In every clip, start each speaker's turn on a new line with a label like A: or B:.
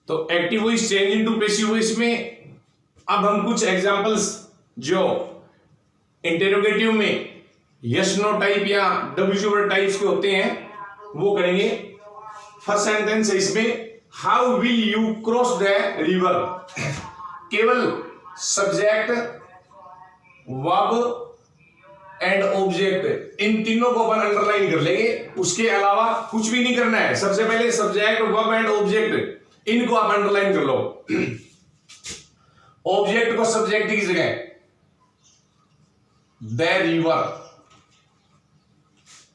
A: तो active voice change into passive voice में अब हम कुछ एग्जांपल्स जो इंटेरोगेटिव में यस नो टाइप या डब्ल्यू वर्ड टाइप्स के होते हैं वो करेंगे। फर्स्ट सेंटेंस है इसमें, how will you cross the river. केवल सब्जेक्ट, वर्ब एंड ऑब्जेक्ट, इन तीनों को अपन अंडरलाइन कर लेंगे, उसके अलावा कुछ भी नहीं करना है। सबसे पहले सब्जेक्ट, वर्ब एंड ऑब्जेक्ट, इनको आप अंडरलाइन कर लो। ऑब्जेक्ट को सब्जेक्ट की जगह द रिवर।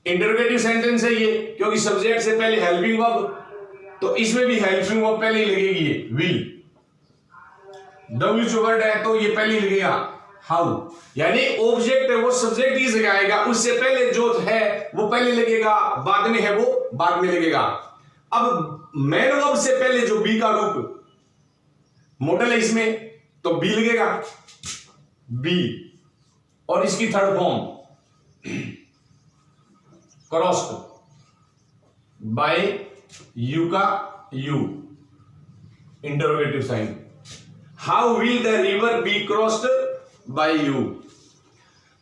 A: इंटरोगेटिव सेंटेंस है ये, क्योंकि सब्जेक्ट से पहले हेल्पिंग वर्ब, तो इसमें भी हेल्पिंग वर्ब पहले ही लगेगी, ये विल। डब्ल्यू जो वर्ड है तो ये पहले ही लगेगा हाउ, यानी ऑब्जेक्ट है वो सब्जेक्ट की जगह आएगा, उससे पहले जो है वो पहले लगेगा, बाद में है वो बाद में लगेगा। अब मेन वर्ब से पहले जो बी का रूप मॉडल है इसमें, तो बी लगेगा, बी, और इसकी third form crossed by you का you, interrogative sign. How will the river be crossed by you.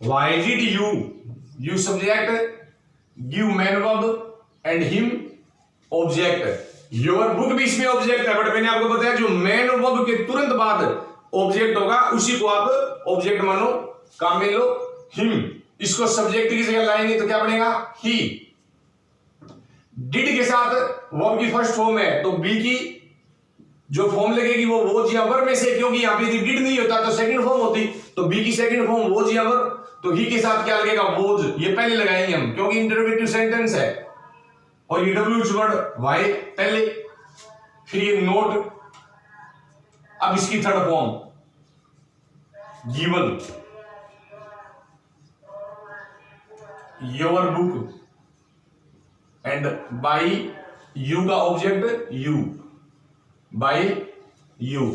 A: Why did you, you subject, give main verb and him object. Your book भी इसमें object है, but मैंने आपको बताया जो man verb के तुरंत बाद ऑब्जेक्ट होगा उसी को आप ऑब्जेक्ट मानो, काम में लो। हिम, इसको सब्जेक्ट की जगह लाएंगे तो क्या बनेगा, ही। डिड के साथ वर्ब की फर्स्ट फॉर्म है, तो बी की जो फॉर्म लगेगी वो वोज या वर में से, क्योंकि यहां पे डिड नहीं होता तो सेकंड फॉर्म होती, तो बी की सेकंड फॉर्म वोज या वर, तो ही के साथ क्या लगेगा, वोज। ये पहले लगाएंगे हम, क्योंकि इंटरोगेटिव सेंटेंस है। और ये डब्ल्यू वर्ड वाई पहले, फिर ये नोट, अब इसकी third form given, your book and by you का object you, by you.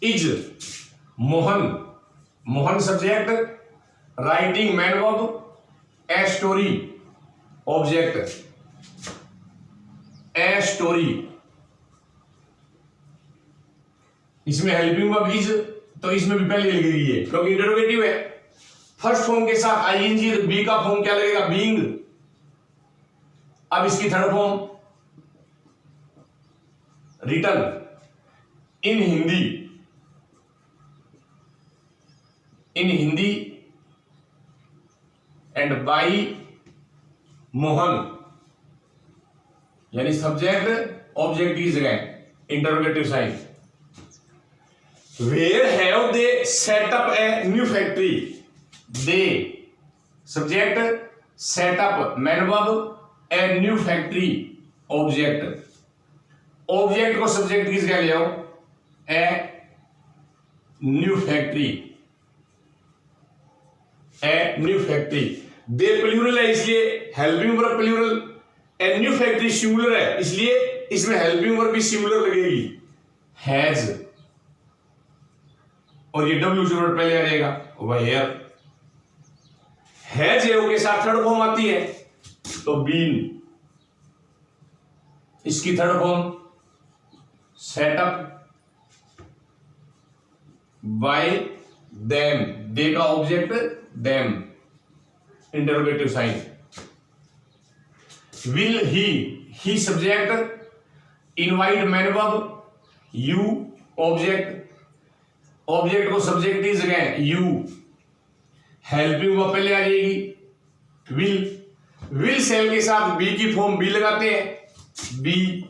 A: Is Mohan, Mohan subject, writing main verb, a story object, a story. इसमें हेल्पिंग वर्ब इज, तो इसमें भी पहले लगेगी ये, क्योंकि इंटरोगेटिव है। फर्स्ट फॉर्म के साथ आईएनजी, बी का फॉर्म क्या लगेगा, बीइंग। अब इसकी third form written in Hindi, in Hindi and by Mohan, यानी सब्जेक्ट ऑब्जेक्ट की जगह interrogative sign. Where have they set up a new factory. They subject, set up main verb, a new factory object. Object को subject की जगह ले आओ, a new factory, a new factory. They plural है इसलिए helping verb plural, a new factory singular है इसलिए इसमें हेल्पिंग वर्ब भी सिंगुलर लगेगी, हैज। और ये डब्ल्यू वर्ड पहले आ जाएगा, वेयर। हैज के साथ थर्ड फॉर्म आती है, तो बीन, इसकी third form setup by them, they का object them, interrogative sign. Will he subject, invite main verb, you object, object को सब्जेक्ट की जगह यू, हेल्पिंग वर्ब पहले आ जाएगी विल सेल के साथ बी की फॉर्म बी लगाते हैं, बी।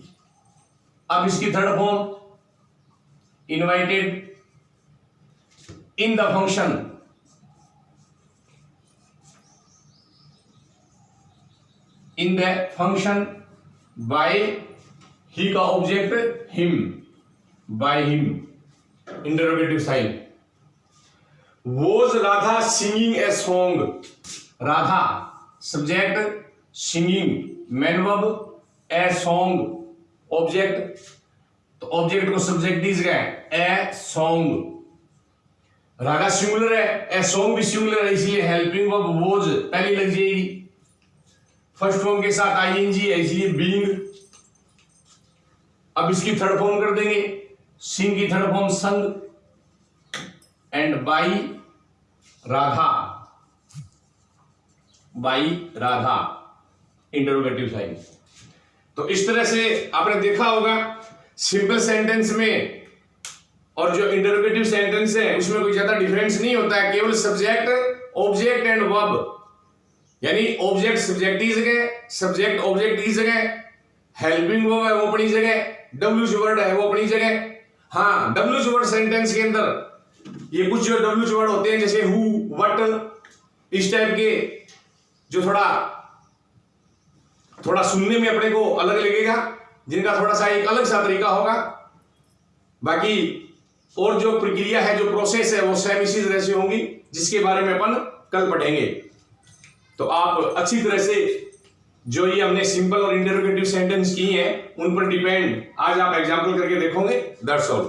A: अब इसकी third form invited in the function, in the function by he का object him, by him, interrogative sign. Was Radha singing a song. Radha subject, singing main verb, a song object, तो object को subject दी जगह a song. Radha singular है, a song भी singular है, इसलिए helping verb was पहले लग जाएगी। फर्स्ट फॉर्म के साथ आईएनजी है इसलिए बीइंग। अब इसकी थर्ड फॉर्म कर देंगे, सिंह की third form sung, and by Radha, by Radha interrogative sign. तो इस तरह से आपने देखा होगा सिंपल सेंटेंस में और जो इंटरोगेटिव सेंटेंस है उसमें कोई ज्यादा डिफरेंस नहीं होता है, केवल सब्जेक्ट ऑब्जेक्ट एंड वर्ब, यानी ऑब्जेक्ट सब्जेक्ट की जगह, सब्जेक्ट ऑब्जेक्ट की जगह, हेल्पिंग वर्ब है वो अपनी जगह, डब्ल्यूएच वर्ड है वो अपनी जगह। हाँ, डब्ल्यूएच वर्ड सेंटेंस के अंदर ये कुछ जो डब्ल्यूएच वर्ड होते हैं जैसे हु, व्हाट, इस टाइप के जो थोड़ा सुनने में अपने को अलग लगेगा, जिनका थोड़ा सा एक अलग सा तरीका होगा। बाकी और जो प्रक्रिया है, जो प्रोसेस है वो सेम इसी तरह से होंगी, जिसके बारे में अपन कल पढ़ेंगे। तो आप अच्छी तरह से जो ये हमने सिंपल और इंटरोगेटिव सेंटेंस की हैं उन पर डिपेंड आज आप एग्जाम्पल करके देखोगे। That's all.